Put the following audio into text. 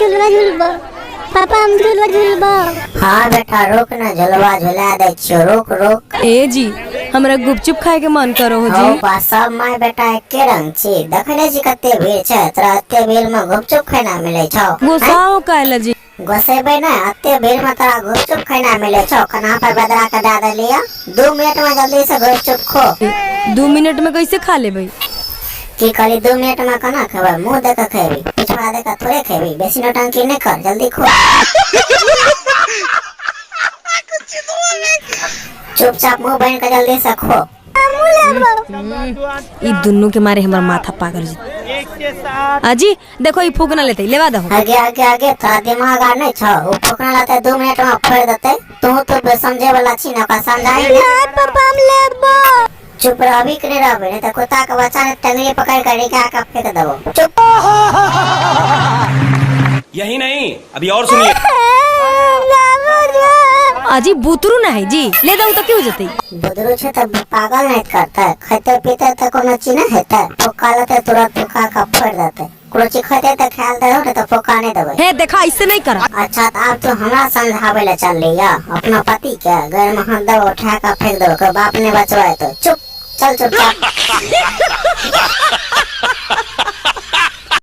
झुलवा झुलबा पापा हम झुलवा झुलबा। हाँ बेटा रुक ना, झुलवा झुला दे छियो, रुक रुक। ए जी हमरा गुपचुप खाए के मन करो हो जी। बा सब माय बेटा एके रंग छी, देखने छी कते भीड़ छै, तोरा एते भीड़ में गुपचुप खाना मिले छौ। गुस्साओ काहे जी? गोसेबे ना, एते भीड़ में तोरा गुपचुप खाना मिले छौ। कना पर बेदरा के दे देलिया, 2 मिनट में जल्दी से गुपचुप खो। 2 मिनट में कैसे खा लेबै? की करी 2 मिनट में कना खेबै? मुंह देख के खेबी, पिछवा देख के थोड़े खेबी। बेसी नौटंकी नहीं कर, जल्दी खो। चुपचाप मुंह बंद कर, जल्दी से खो। ई दुन्नु के मारे हमर माथा पागल जी। अजी देखो ई फूकना लेते, लेवा दहो। आगे आगे आगे, तोरा दिमाग आ नहीं छौ? वो फूकना लाते 2 मिनट में फोड़ देते। तू तो समझे वाला छी ना, का समझाई नहीं पापा हम लेबो। चुप रह, अभी करे रहबे नहीं तो कुत्ता के बच्चा ने टंगरी पकड़ कर रिका के फेंक देबो। चुप। यही नहीं, अभी और सुनिए। अजी बुतरू ना है जी, ले दऊ तो क्यों जते? बुदरू छे त पागल नहीं करता, खाते पीते त कोनो चीज नहीं हेता। फुका लेते तुरंत फुका का फोड़ देते। कोनो चीज खाते त ख्याल दे हो तो फुका नहीं देबे। हे देखा ऐसे नहीं करा। अच्छा तो अब तो हमरा समझावे ले चल लिया अपना पति के घर में हाथ दबो उठा के फेंक दो, बाप ने बचवाए तो चुप। चल चुप।